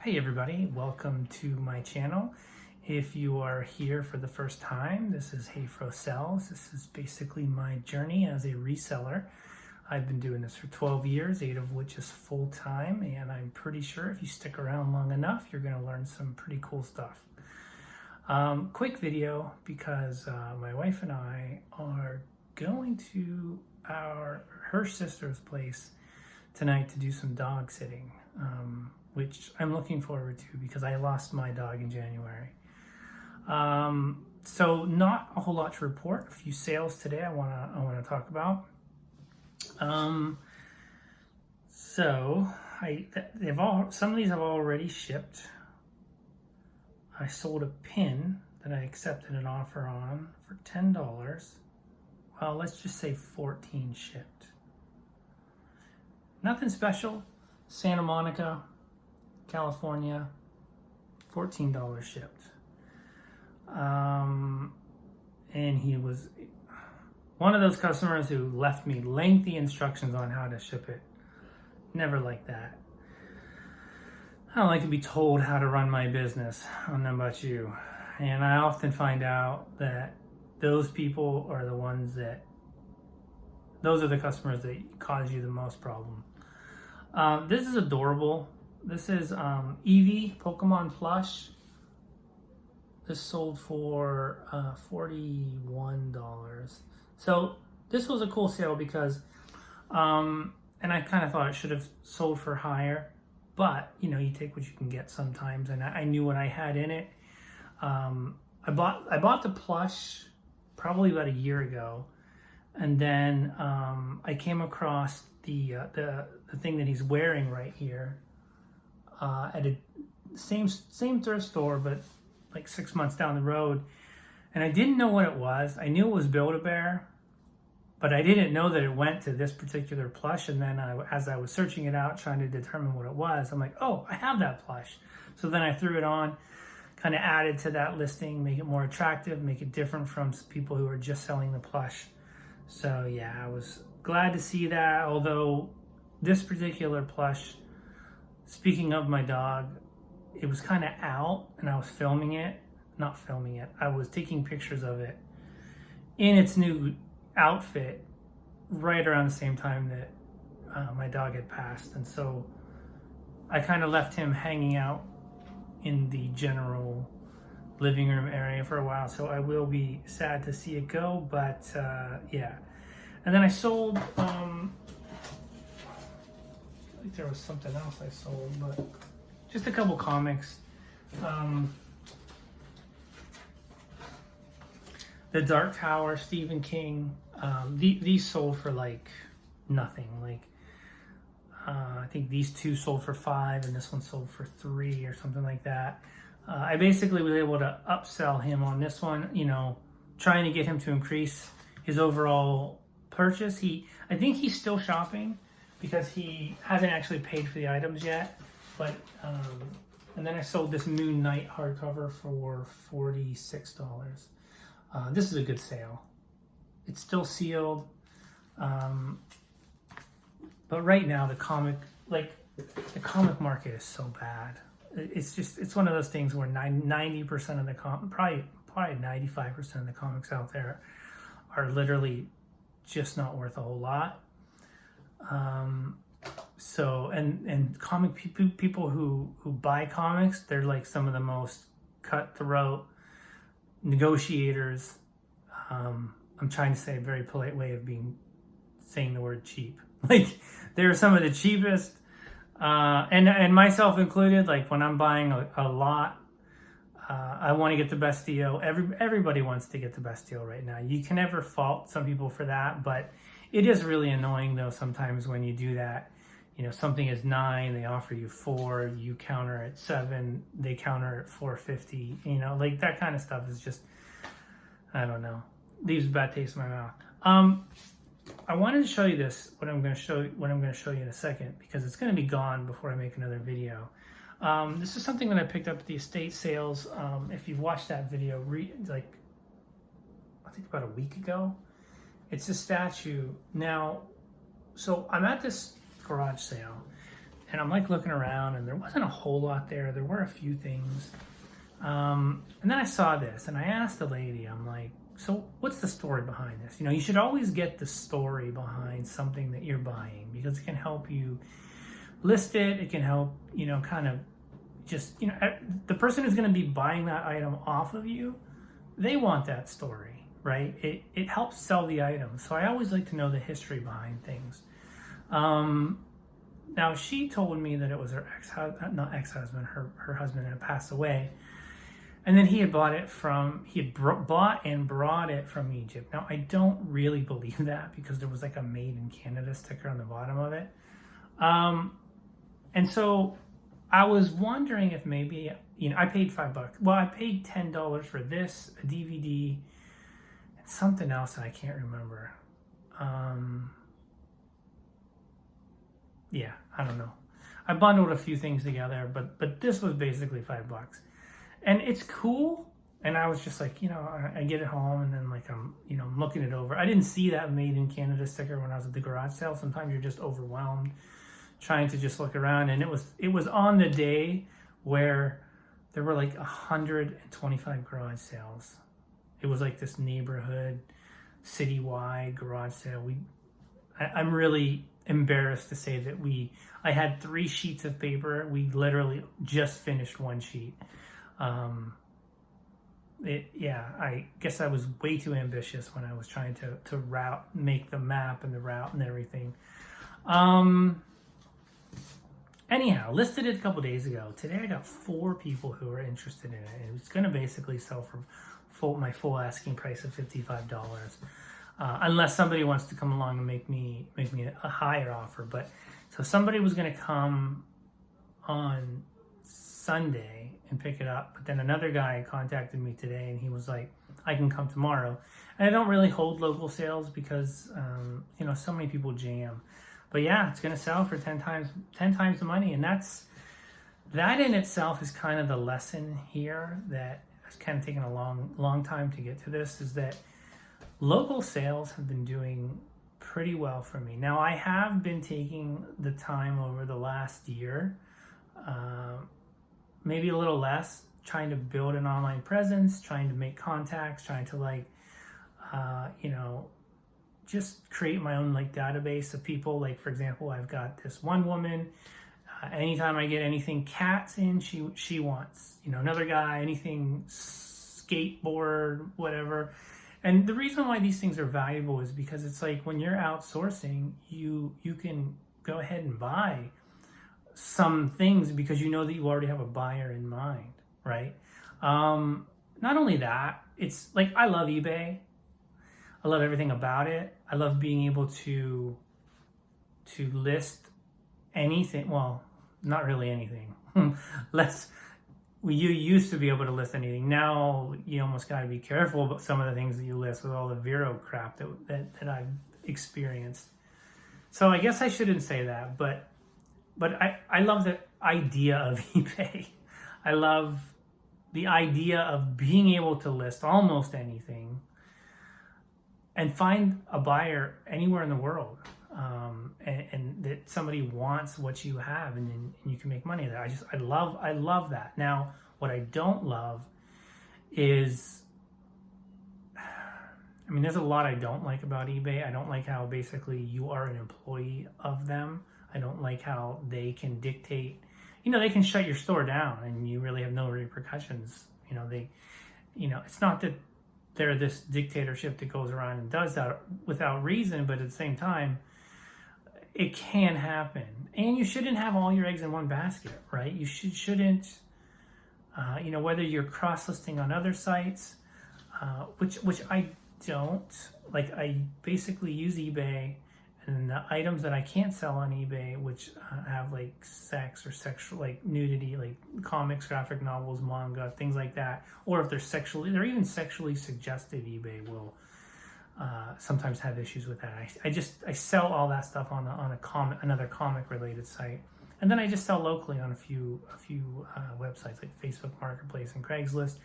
Hey everybody, welcome to my channel. If you are here for the first time, this is Hayfro Sells. This is basically my journey as a reseller. I've been doing this for 12 years, 8 of which is full-time, and I'm pretty sure if you stick around long enough, you're going to learn some pretty cool stuff. Quick video because my wife and I are going to her sister's place tonight to do some dog sitting. Which I'm looking forward to because I lost my dog in January. So not a whole lot to report. A few sales today I wanna talk about. Some of these have already shipped. I sold a pin that I accepted an offer on for $10. Well, let's just say 14 shipped. Nothing special. Santa Monica, California, $14 shipped. And he was one of those customers who left me lengthy instructions on how to ship it. Never like that. I don't like to be told how to run my business. I don't know about you. And I often find out that those people are the ones those are the customers that cause you the most problem. This is adorable. This is Eevee Pokemon plush. This sold for $41. So this was a cool sale because, and I kind of thought it should have sold for higher, but you know, you take what you can get sometimes. And I knew what I had in it. I bought the plush probably about a year ago, and then I came across the thing that he's wearing right here. At a same thrift store, but like 6 months down the road, and I didn't know what it was. I knew it was Build-A-Bear, but I didn't know that it went to this particular plush. And then as I was searching it out, trying to determine what it was, I'm like, oh, I have that plush. So then I threw it on, kind of added to that listing, make it more attractive, make it different from people who are just selling the plush. So yeah, I was glad to see that. Although this particular plush, speaking of my dog, it was kind of out and I was I was taking pictures of it in its new outfit right around the same time that my dog had passed. And so I kind of left him hanging out in the general living room area for a while. So I will be sad to see it go, but yeah. And then I sold, I think there was something else I sold, but just a couple comics. The Dark Tower, Stephen King. These sold for like nothing. Like I think these two sold for $5 and this one sold for $3 or something like that. I basically was able to upsell him on this one, you know, trying to get him to increase his overall purchase. I think he's still shopping because he hasn't actually paid for the items yet. But and then I sold this Moon Knight hardcover for $46. This is a good sale. It's still sealed, but right now the comic market is so bad. It's one of those things where 90% of the probably 95% of the comics out there are literally just not worth a whole lot. So, and comic people who buy comics, they're like some of the most cutthroat negotiators. I'm trying to say a very polite way of saying the word cheap. Like, they're some of the cheapest, and myself included. Like, when I'm buying a lot, I want to get the best deal. Everybody wants to get the best deal right now. You can never fault some people for that, but it is really annoying though sometimes when you do that. You know, something is $9, they offer you $4, you counter at $7, they counter at $4.50. You know, like that kind of stuff is just, I don't know, leaves a bad taste in my mouth. I wanted to show you this, what I'm going to show you in a second, because it's going to be gone before I make another video. This is something that I picked up at the estate sales. If you've watched that video, like I think about a week ago, it's a statue. Now, so I'm at this garage sale, and I'm like looking around, and there wasn't a whole lot there. There were a few things. And then I saw this, and I asked the lady, I'm like, so what's the story behind this? You know, you should always get the story behind something that you're buying, because it can help you list it. It can help, you know, kind of just, you know, the person who's going to be buying that item off of you, they want that story, right? It helps sell the item. So I always like to know the history behind things. Now, she told me that it was her ex-husband, her husband had passed away. And then he had bought and brought it from Egypt. Now, I don't really believe that, because there was like a made in Canada sticker on the bottom of it. And so I was wondering if maybe, you know, I paid $5. Well, I paid $10 for this, a DVD, and something else that I can't remember. Yeah, I don't know. I bundled a few things together, but this was basically $5. And it's cool. And I was just like, you know, I get it home, and then like I'm looking it over. I didn't see that made in Canada sticker when I was at the garage sale. Sometimes you're just overwhelmed trying to just look around. And it was on the day where there were like 125 garage sales. It was like this neighborhood, citywide garage sale. I'm really embarrassed to say that I had 3 sheets of paper. We literally just finished 1 sheet. I guess I was way too ambitious when I was trying to make the map and the route and everything. Anyhow, listed it a couple days ago. Today I got 4 people who are interested in it. It's going to basically sell for my full asking price of $55, unless somebody wants to come along and make me a higher offer. But so somebody was going to come on Sunday and pick it up, but then another guy contacted me today, and he was like, I can come tomorrow. And I don't really hold local sales because you know, so many people jam. But yeah, it's going to sell for 10 times the money. And that in itself is kind of the lesson here, that it's kind of taken a long time to get to this, is that local sales have been doing pretty well for me. Now, I have been taking the time over the last year, maybe a little less, trying to build an online presence, trying to make contacts, trying to you know, just create my own like database of people. Like, for example, I've got this one woman, anytime I get anything cats in, she wants, you know, another guy, anything skateboard, whatever. And the reason why these things are valuable is because it's like when you're outsourcing, you can go ahead and buy some things because you know that you already have a buyer in mind, right? Not only that, it's like, I love eBay. I love everything about it. I love being able to list anything. Well, not really anything. You used to be able to list anything. Now you almost got to be careful about some of the things that you list with all the Vero crap that I've experienced. So I guess I shouldn't say that, but I love the idea of eBay. I love the idea of being able to list almost anything and find a buyer anywhere in the world, and that somebody wants what you have, and then you can make money there. I love that. Now, what I don't love is, I mean, there's a lot I don't like about eBay. I don't like how basically you are an employee of them. I don't like how they can dictate, you know, they can shut your store down and you really have no repercussions. It's not that they're this dictatorship that goes around and does that without reason, but at the same time, it can happen. And you shouldn't have all your eggs in one basket, right? You shouldn't, whether you're cross-listing on other sites, which I don't. Like, I basically use eBay, and the items that I can't sell on eBay, which have like sex or sexual, like nudity, like comics, graphic novels, manga, things like that, or if they're even sexually suggestive, eBay will sometimes have issues with that. I sell all that stuff on another comic related site, and then I just sell locally on a few websites like Facebook Marketplace and Craigslist,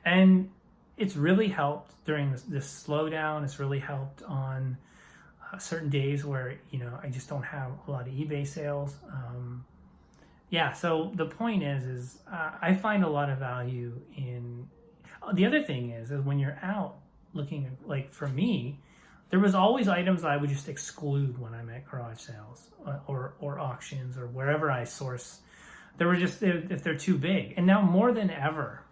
and it's really helped during this slowdown. It's really helped on certain days where, I just don't have a lot of eBay sales. yeah, so the point is I find a lot of value in. The other thing is when you're out looking, like for me, there was always items I would just exclude when I'm at garage sales or auctions or wherever I source. There were just, if they're too big. And now more than ever,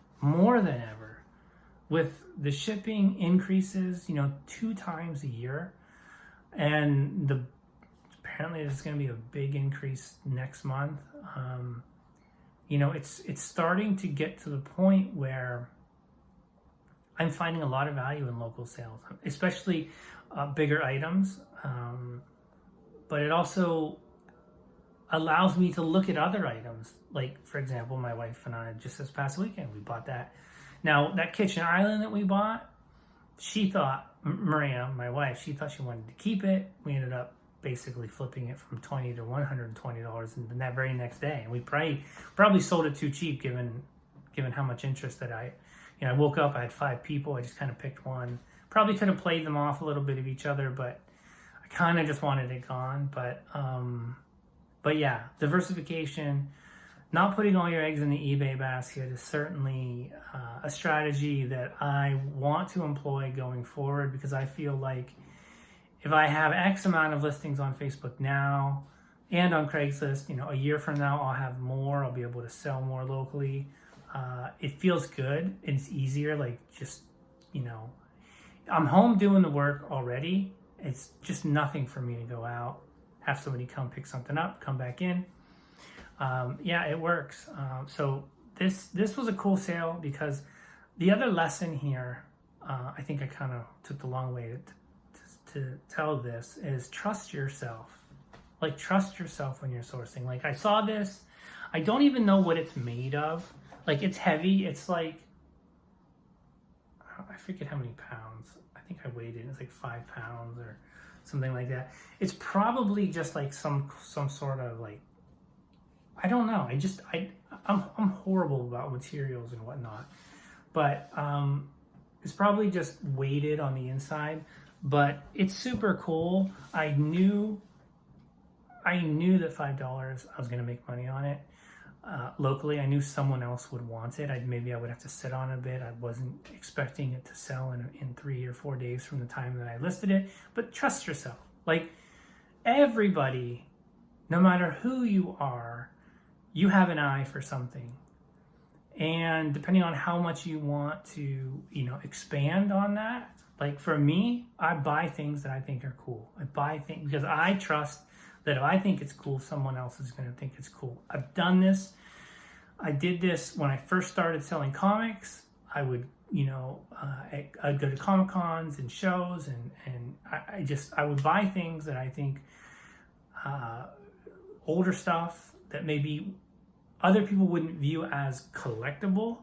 with the shipping increases, 2 times a year, and apparently there's going to be a big increase next month. It's starting to get to the point where I'm finding a lot of value in local sales, especially bigger items. But it also allows me to look at other items. Like, for example, my wife and I, just this past weekend, we bought that. Now, that kitchen island that we bought, she thought, Maria, my wife, she thought she wanted to keep it. We ended up basically flipping it from $20 to $120 and that very next day. And we probably sold it too cheap given how much interest that I woke up, I had 5 people, I just kind of picked one. Probably could have played them off a little bit of each other, but I kind of just wanted it gone. But yeah, diversification, not putting all your eggs in the eBay basket is certainly a strategy that I want to employ going forward, because I feel like if I have X amount of listings on Facebook now and on Craigslist, a year from now I'll have more, I'll be able to sell more locally. It feels good. It's easier. Like, just, I'm home doing the work already. It's just nothing for me to go out, have somebody come pick something up, come back in. Yeah, it works. So this was a cool sale, because the other lesson here, I think I kind of took the long way to tell this, is trust yourself. Like, trust yourself when you're sourcing. Like, I saw this. I don't even know what it's made of. Like, it's heavy. It's like, I forget how many pounds. I think I weighed it. It's like 5 pounds or something like that. It's probably just like some sort of, like, I don't know. I'm horrible about materials and whatnot. But it's probably just weighted on the inside. But it's super cool. I knew that $5 I was going to make money on it. Locally, I knew someone else would want it. Maybe I would have to sit on a bit. I wasn't expecting it to sell in 3 or 4 days from the time that I listed it. But trust yourself. Like, everybody, no matter who you are, you have an eye for something. And depending on how much you want to, expand on that, like for me, I buy things that I think are cool. I buy things because I trust that if I think it's cool, someone else is going to think it's cool. I've done this. I did this when I first started selling comics. I would, I'd go to Comic Cons and shows, and I would buy things that I think, older stuff that maybe other people wouldn't view as collectible.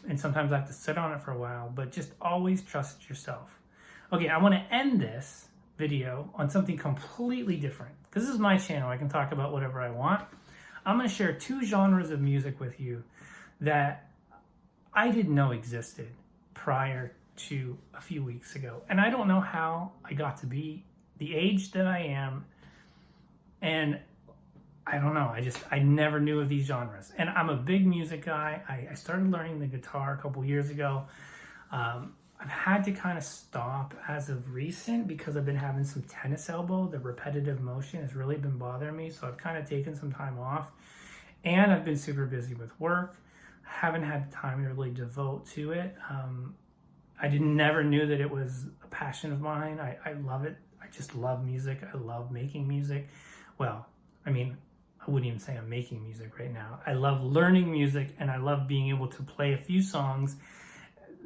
And sometimes I have to sit on it for a while, but just always trust yourself. Okay, I want to end this video on something completely different, because this is my channel. I can talk about whatever I want. I'm going to share 2 genres of music with you that I didn't know existed prior to a few weeks ago. And I don't know how I got to be the age that I am. And I don't know. I never knew of these genres. And I'm a big music guy. I started learning the guitar a couple years ago. I've had to kind of stop as of recent because I've been having some tennis elbow. The repetitive motion has really been bothering me. So I've kind of taken some time off. And I've been super busy with work. Haven't had time to really devote to it. I never knew that it was a passion of mine. I love it. I just love music. I love making music. Well, I mean, I wouldn't even say I'm making music right now. I love learning music, and I love being able to play a few songs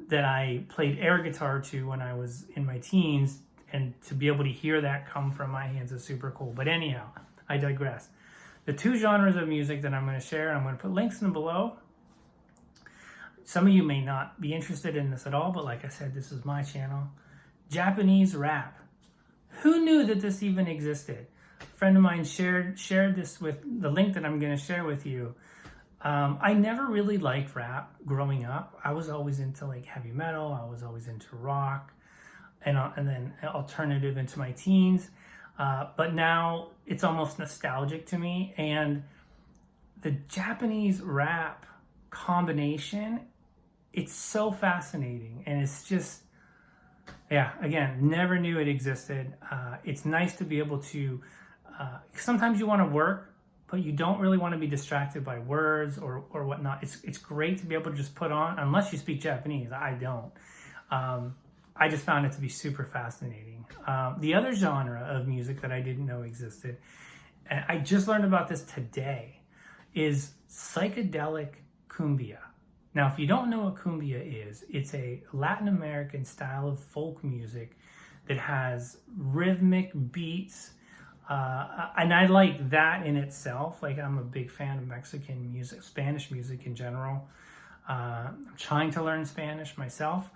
that I played air guitar to when I was in my teens, and to be able to hear that come from my hands is super cool. But anyhow, I digress. The 2 genres of music that I'm going to share, and I'm going to put links in them below. Some of you may not be interested in this at all, but like I said, this is my channel. Japanese rap. Who knew that this even existed? A friend of mine shared this with the link that I'm going to share with you. I never really liked rap growing up. I was always into like heavy metal. I was always into rock, and then alternative into my teens. But now it's almost nostalgic to me. And the Japanese rap combination, it's so fascinating. And it's just, yeah, again, never knew it existed. It's nice to be able to, sometimes you want to work, but you don't really want to be distracted by words or whatnot. It's great to be able to just put on, unless you speak Japanese. I don't. I just found it to be super fascinating. The other genre of music that I didn't know existed, and I just learned about this today, is psychedelic cumbia. Now, if you don't know what cumbia is, it's a Latin American style of folk music that has rhythmic beats, and I like that in itself. Like, I'm a big fan of Mexican music, Spanish music in general. I'm trying to learn Spanish myself,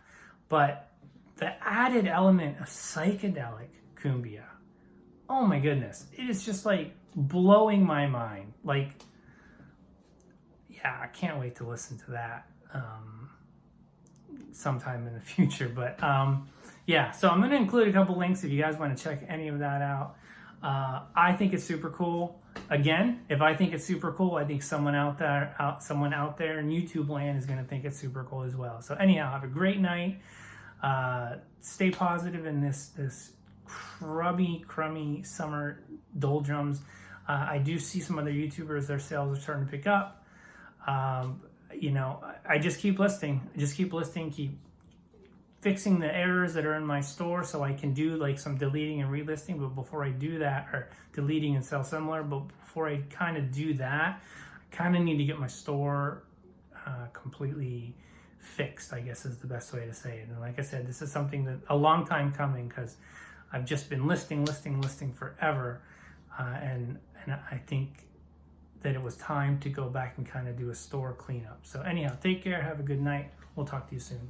but the added element of psychedelic cumbia, oh my goodness, it is just like blowing my mind. Like, yeah, I can't wait to listen to that sometime in the future. But yeah, so I'm going to include a couple links if you guys want to check any of that out. I think it's super cool. Again, if I think it's super cool, I think someone out there in YouTube land is going to think it's super cool as well. So anyhow, have a great night. Stay positive in this crummy summer doldrums. I do see some other YouTubers, their sales are starting to pick up. You know, I just keep listing, keep fixing the errors that are in my store so I can do like some deleting and relisting. But before I do that, or deleting and sell similar, but before I kind of do that, I kind of need to get my store completely fixed, I guess is the best way to say it. And like I said, this is something that a long time coming, because I've just been listing forever. And I think that it was time to go back and kind of do a store cleanup. So anyhow, take care, have a good night. We'll talk to you soon.